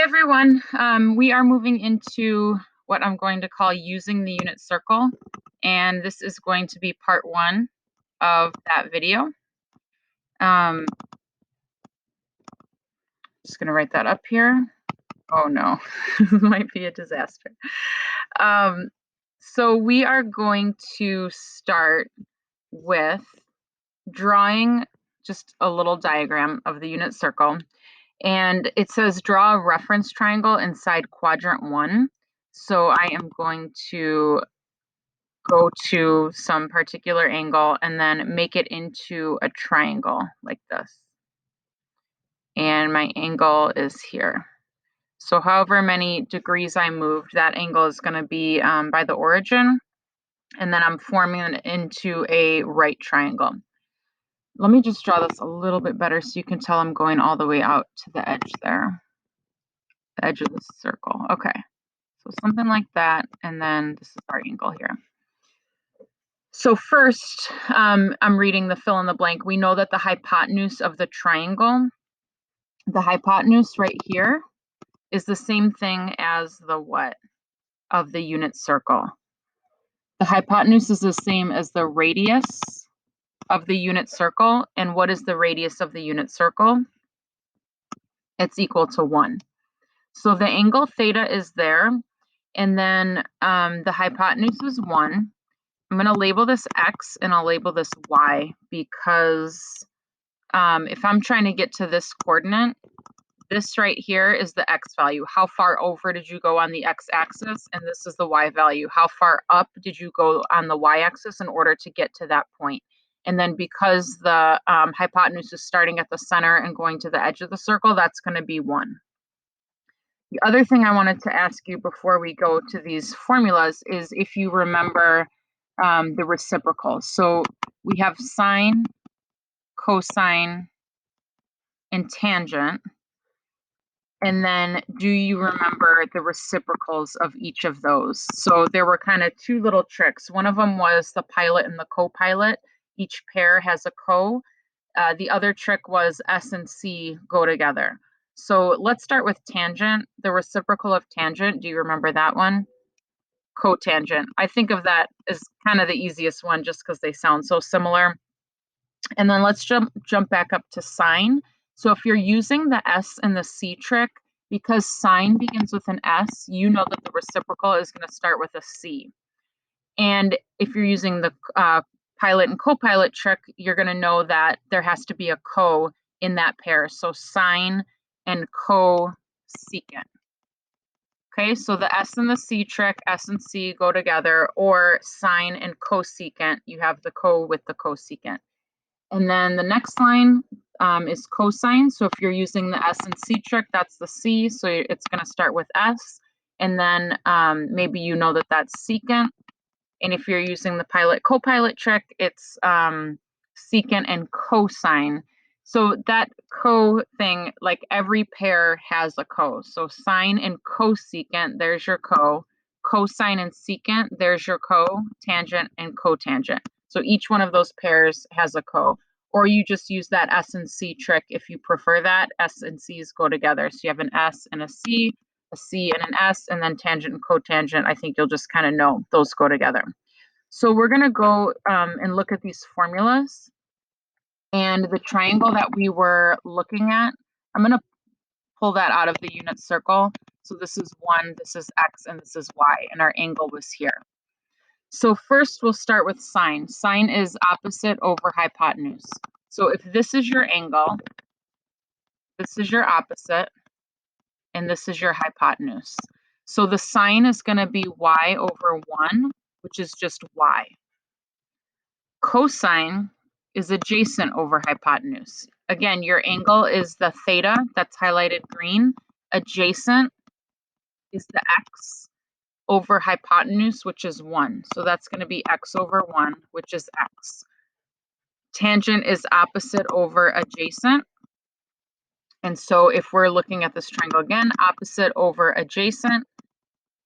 everyone. We are moving into what I'm going to call using the unit circle, and this is going to be part one of that video. Just going to write that up here. Oh no, this might be a disaster. So we are going to start with drawing just a little diagram of the unit circle. And it says draw a reference triangle inside quadrant 1. So I am going to go to some particular angle and then make it into a triangle like this. And my angle is here. So however many degrees I moved, that angle is going to be by the origin. And then I'm forming it into a right triangle. Let me just draw this a little bit better so you can tell I'm going all the way out to the edge there. The edge of the circle. Okay. So something like that. And then this is our angle here. So first, I'm reading the fill in the blank. We know that the hypotenuse of the triangle, the hypotenuse right here, is the same thing as the what of the unit circle. The hypotenuse is the same as the radius of the unit circle. And what is the radius of the unit circle? It's equal to 1. So the angle theta is there. And then the hypotenuse is 1. I'm going to label this X and I'll label this Y because if I'm trying to get to this coordinate, this right here is the X value. How far over did you go on the X axis? And this is the Y value. How far up did you go on the Y axis in order to get to that point? And then because the hypotenuse is starting at the center and going to the edge of the circle, that's going to be 1. The other thing I wanted to ask you before we go to these formulas is if you remember the reciprocals. So we have sine, cosine, and tangent. And then do you remember the reciprocals of each of those? So there were kind of two little tricks. One of them was the pilot and the co-pilot. Each pair has a co. The other trick was S and C go together. So let's start with tangent. The reciprocal of tangent, do you remember that one? Cotangent. I think of that as kind of the easiest one just because they sound so similar. And then let's jump back up to sine. So if you're using the S and the C trick, because sine begins with an S, you know that the reciprocal is going to start with a C. And if you're using the pilot and co-pilot trick, you're going to know that there has to be a co in that pair. So sine and cosecant. Okay, so the S and the C trick, S and C go together, or sine and cosecant, you have the co with the cosecant. And then the next line is cosine. So if you're using the S and C trick, that's the C. So it's going to start with S. And then maybe you know that that's secant. And if you're using the pilot co-pilot trick, it's secant and cosine. So that co thing, like every pair has a co. So sine and cosecant, there's your co. Cosine and secant, there's your co. Tangent and cotangent. So each one of those pairs has a co. Or you just use that S and C trick if you prefer that. S and C's go together. So you have an S and a C and an S, and then tangent and cotangent. I think you'll just kind of know those go together. So we're going to go and look at these formulas. And the triangle that we were looking at, I'm going to pull that out of the unit circle. So this is 1, this is X, and this is Y, and our angle was here. So first we'll start with sine. Sine is opposite over hypotenuse. So if this is your angle, this is your opposite, and this is your hypotenuse. So the sine is going to be Y over 1, which is just Y. Cosine is adjacent over hypotenuse. Again, your angle is the theta, that's highlighted green. Adjacent is the X over hypotenuse, which is 1. So that's going to be X over 1, which is X. Tangent is opposite over adjacent. And so if we're looking at this triangle again, opposite over adjacent,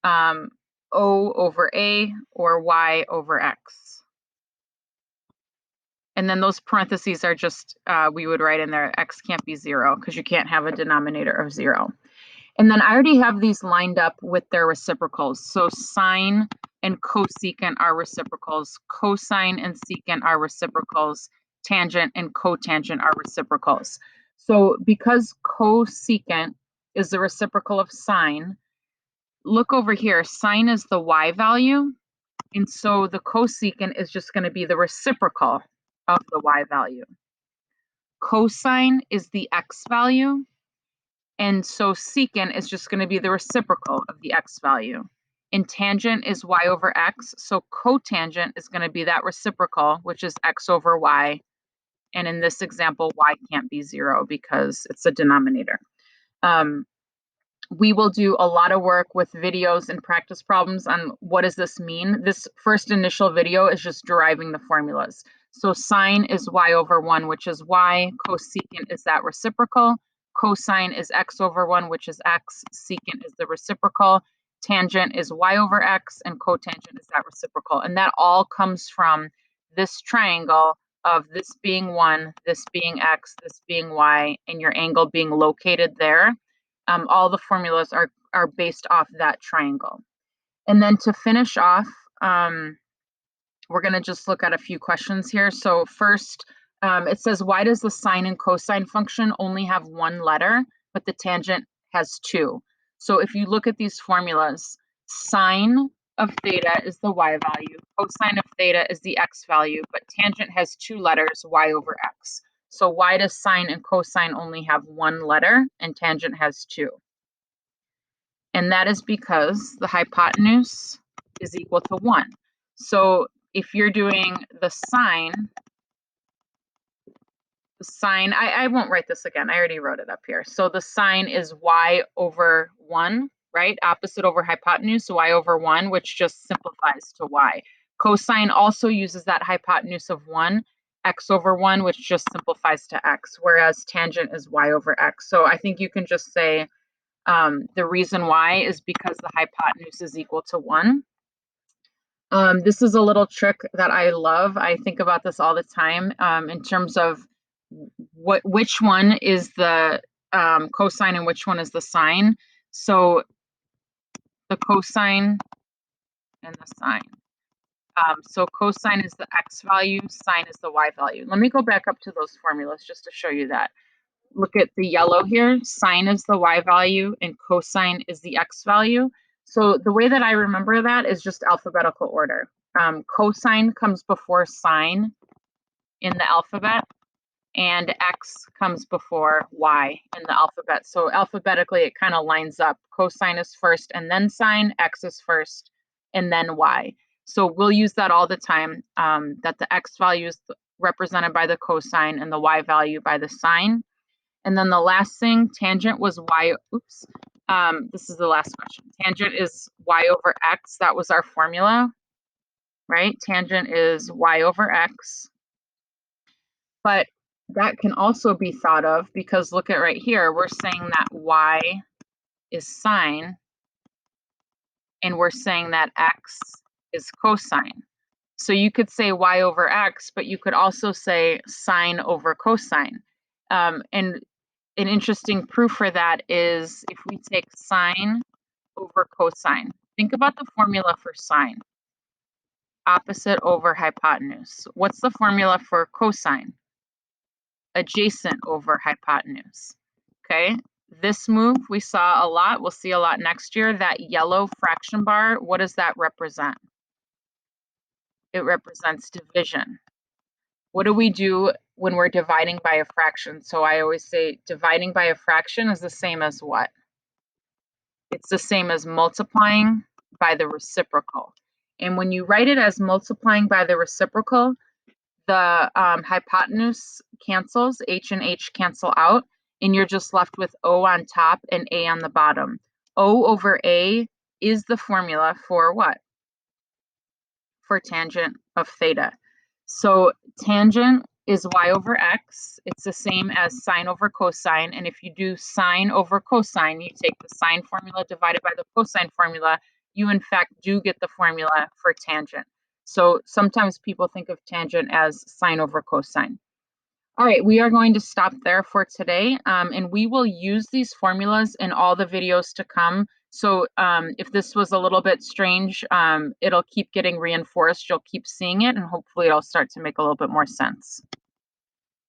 O over A, or Y over X. And then those parentheses are just, we would write in there, X can't be 0 because you can't have a denominator of 0. And then I already have these lined up with their reciprocals. So sine and cosecant are reciprocals. Cosine and secant are reciprocals. Tangent and cotangent are reciprocals. So because cosecant is the reciprocal of sine, look over here, sine is the y value. And so the cosecant is just going to be the reciprocal of the y value. Cosine is the x value. And so secant is just going to be the reciprocal of the x value. And tangent is y over x. So cotangent is going to be that reciprocal, which is x over y. And in this example, y can't be 0 because it's a denominator. We will do a lot of work with videos and practice problems on what does this mean. This first initial video is just deriving the formulas. So sine is y over 1, which is y. Cosecant is that reciprocal. Cosine is x over 1, which is x. Secant is the reciprocal. Tangent is y over x, and cotangent is that reciprocal. And that all comes from this triangle of this being 1, this being x, this being y, and your angle being located there. All the formulas are based off that triangle. And then to finish off, we're going to just look at a few questions here. So first, it says, why does the sine and cosine function only have one letter, but the tangent has two? So if you look at these formulas, sine of theta is the y value, cosine of theta is the x value, but tangent has two letters, y over x. So why does sine and cosine only have one letter and tangent has two? And that is because the hypotenuse is equal to 1. So if you're doing the sine, I won't write this again. I already wrote it up here. So the sine is y over 1, right? Opposite over hypotenuse, so y over 1, which just simplifies to y. Cosine also uses that hypotenuse of 1, x over 1, which just simplifies to x, whereas tangent is y over x. So I think you can just say the reason why is because the hypotenuse is equal to 1. This is a little trick that I love. I think about this all the time in terms of which one is the cosine and which one is the sine. So the cosine and the sine. So cosine is the x value, sine is the y value. Let me go back up to those formulas just to show you that. Look at the yellow here. Sine is the y value and cosine is the x value. So the way that I remember that is just alphabetical order. Cosine comes before sine in the alphabet, and x comes before y in the alphabet. So alphabetically, it kind of lines up. Cosine is first and then sine, x is first and then y. So we'll use that all the time, that the x value is represented by the cosine and the y value by the sine. And then the last thing, tangent was y, oops, this is the last question. Tangent is y over x, that was our formula, right? Tangent is y over x. But that can also be thought of because look at right here, we're saying that y is sine, and we're saying that x is cosine. So you could say y over x, but you could also say sine over cosine. And an interesting proof for that is if we take sine over cosine. Think about the formula for sine. Opposite over hypotenuse. What's the formula for cosine? Adjacent over hypotenuse. Okay, this move we saw a lot. We'll see a lot next year. That yellow fraction bar, what does that represent? It represents division. What do we do when we're dividing by a fraction? So I always say dividing by a fraction is the same as what? It's the same as multiplying by the reciprocal. And when you write it as multiplying by the reciprocal, the hypotenuse cancels, h and h cancel out, and you're just left with O on top and A on the bottom. O over A is the formula for what? For tangent of theta. So tangent is y over x. It's the same as sine over cosine. And if you do sine over cosine, you take the sine formula divided by the cosine formula, you in fact do get the formula for tangent. So sometimes people think of tangent as sine over cosine. All right, we are going to stop there for today, and we will use these formulas in all the videos to come. So if this was a little bit strange, it'll keep getting reinforced. You'll keep seeing it, and hopefully it'll start to make a little bit more sense.